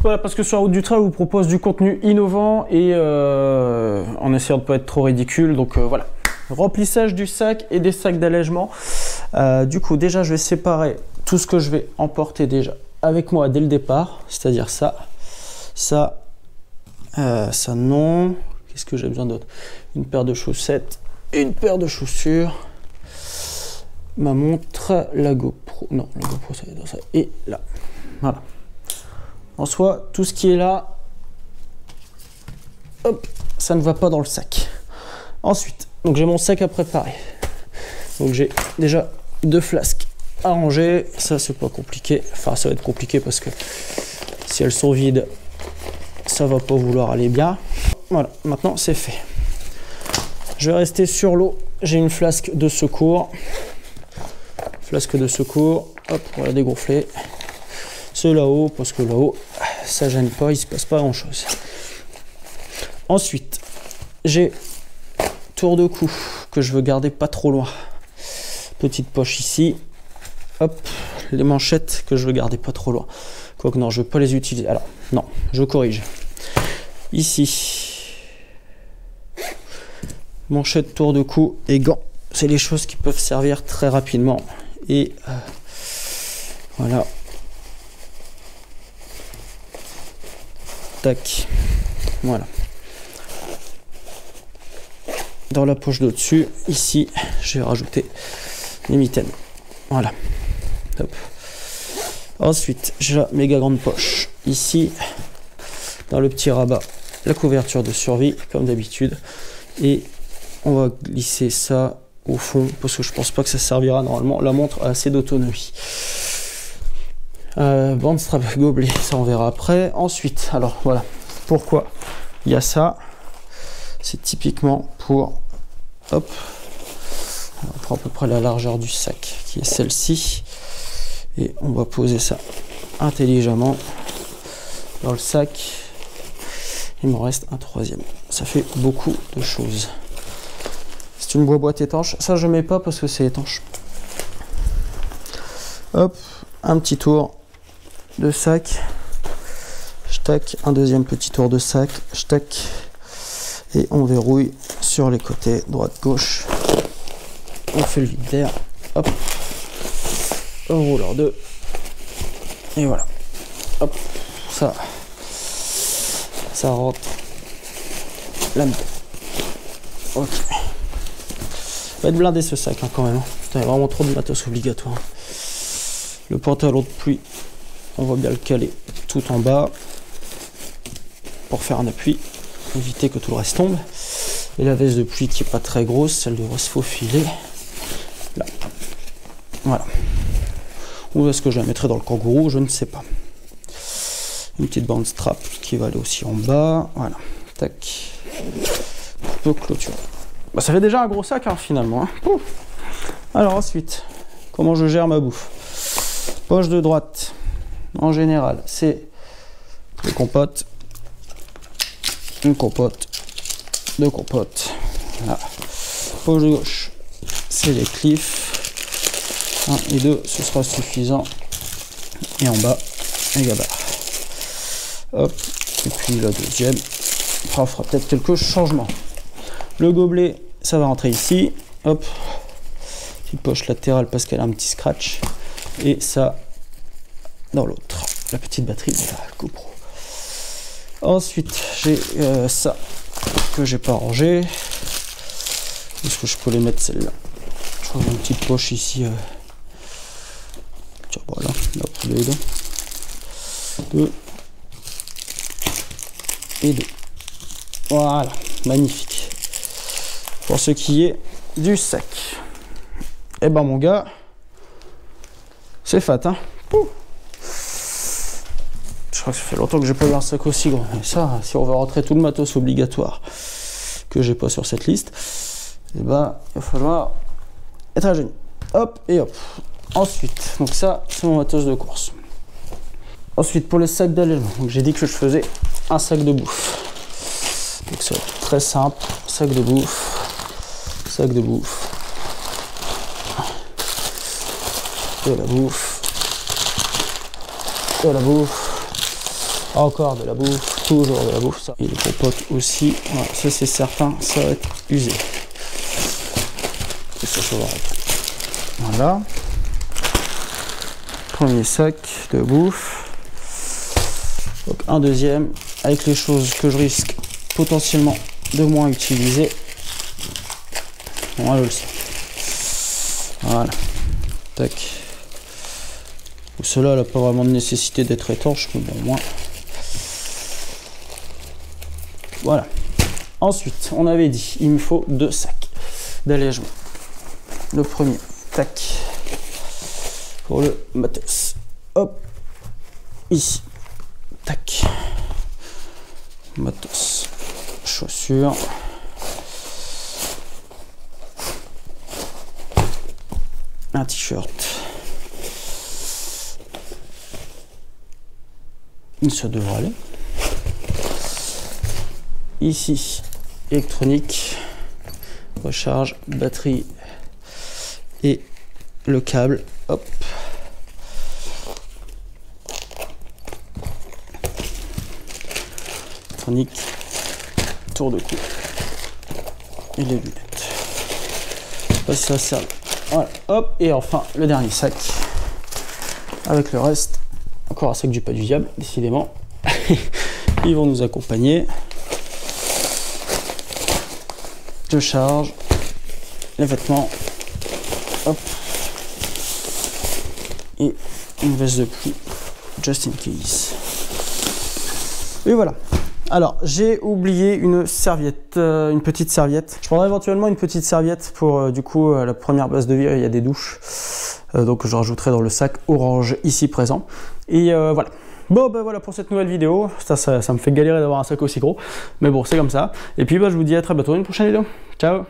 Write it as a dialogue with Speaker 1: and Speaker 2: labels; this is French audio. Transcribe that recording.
Speaker 1: Voilà, parce que sur la route du trail, on vous propose du contenu innovant et en essayant de ne pas être trop ridicule. Donc voilà, remplissage du sac et des sacs d'allègement. Du coup, déjà, je vais séparer tout ce que je vais emporter déjà avec moi dès le départ, c'est-à-dire ça, ça non. Qu'est-ce que j'ai besoin d'autre? Une paire de chaussettes, une paire de chaussures, ma montre, la GoPro, non, la GoPro ça va être dans ça, et là, voilà. En soi, tout ce qui est là, hop, ça ne va pas dans le sac. Ensuite, donc j'ai mon sac à préparer. Donc j'ai déjà 2 flasques à ranger. Ça, c'est pas compliqué. Enfin, ça va être compliqué parce que si elles sont vides, ça va pas vouloir aller bien. Voilà, maintenant c'est fait. Je vais rester sur l'eau. J'ai une flasque de secours. Flasque de secours. Hop, on va la dégonfler. C'est là-haut, parce que là-haut, ça gêne pas, il se passe pas grand-chose. Ensuite, j'ai tour de cou que je veux garder pas trop loin. Petite poche ici. Hop, les manchettes que je veux garder pas trop loin. Quoique non, je veux pas les utiliser. Alors, non, je corrige. Ici, manchette, tour de cou et gants. C'est les choses qui peuvent servir très rapidement. Et voilà. Tac, voilà. Dans la poche de dessus, ici, je vais rajouter les mitaines. Voilà. Hop. Ensuite, j'ai la méga grande poche. Ici, dans le petit rabat, la couverture de survie, comme d'habitude. Et on va glisser ça au fond, parce que je pense pas que ça servira normalement. La montre a assez d'autonomie. Bande strap gobelet, ça on verra après. Ensuite, alors voilà, pourquoi il y a ça? C'est typiquement pour, hop, on prend à peu près la largeur du sac, qui est celle-ci, et on va poser ça intelligemment dans le sac. Il m'en reste un troisième. Ça fait beaucoup de choses. C'est une boîte étanche. Ça je mets pas parce que c'est étanche. Hop, un petit tour de sac, je tac, un deuxième petit tour de sac, je tac, et on verrouille sur les côtés, droite, gauche, on fait le vide d'air, hop, un rouleur 2, et voilà, hop, ça rentre là-dedans, ok, va être blindé ce sac hein, quand même, putain, il y a vraiment trop de matos obligatoire. Le pantalon de pluie, on va bien le caler tout en bas pour faire un appui, éviter que tout le reste tombe. Et la veste de pluie qui est pas très grosse, elle devrait se faufiler là. Voilà. Ou est-ce que je la mettrai dans le kangourou? Je ne sais pas. Une petite bande strap qui va aller aussi en bas. Voilà. Tac. On peut clôturer. Bah, ça fait déjà un gros sac hein, finalement. Hein. Alors ensuite, comment je gère ma bouffe? Poche de droite. En général, c'est des compotes, une compote, 2 compotes. Voilà. Poche de gauche, c'est les cliffs. 1 et 2, ce sera suffisant. Et en bas, les gabarres. Hop, et puis la deuxième. Après, on fera peut-être quelques changements. Le gobelet, ça va rentrer ici. Hop, petite poche latérale parce qu'elle a un petit scratch. Et ça, dans l'autre, la petite batterie de la GoPro. Ensuite, j'ai ça que j'ai pas rangé. Est-ce que je peux les mettre celle-là? Je trouve une petite poche ici. Tiens, voilà, hop, 2 et 2. Voilà, magnifique. Pour ce qui est du sac. Et ben mon gars, c'est fat, hein. Ouh. Je crois que ça fait longtemps que j'ai pas eu un sac aussi grand. Et ça, si on veut rentrer tout le matos obligatoire que j'ai pas sur cette liste, et ben il va falloir être un génie. Hop et hop. Ensuite, donc ça, c'est mon matos de course. Ensuite, pour les sacs d'allègement, donc j'ai dit que je faisais un sac de bouffe. Donc c'est très simple, sac de bouffe, de la bouffe, Encore de la bouffe, toujours de la bouffe, ça. Et les compotes aussi, voilà, ça c'est certain, ça va être usé. Et ça va. Voilà. Premier sac de bouffe. Donc un deuxième, avec les choses que je risque potentiellement de moins utiliser. Voilà, je le sais. Voilà. Tac. Cela n'a pas vraiment de nécessité d'être étanche, mais bon, moins. Voilà. Ensuite, on avait dit, il me faut 2 sacs d'allègement. Le premier, tac, pour le matos. Hop, ici, tac. Matos, chaussures. Un t-shirt. Ça devrait aller. Ici, électronique, recharge, batterie et le câble. Hop. Électronique, tour de cou et les lunettes. Ça sert. Voilà. Hop. Et enfin, le dernier sac avec le reste. Encore un sac du pas du diable, décidément. Ils vont nous accompagner. Je charge les vêtements. Hop. Et une veste de pluie, just in case. Et voilà. Alors, j'ai oublié une serviette, une petite serviette. Je prendrai éventuellement une petite serviette pour, du coup, la première base de vie, il y a des douches. Donc, je rajouterai dans le sac orange ici présent. Et voilà. Bon, ben voilà pour cette nouvelle vidéo. Ça me fait galérer d'avoir un sac aussi gros. Mais bon, c'est comme ça. Et puis, bah, je vous dis à très bientôt dans une prochaine vidéo. Ciao!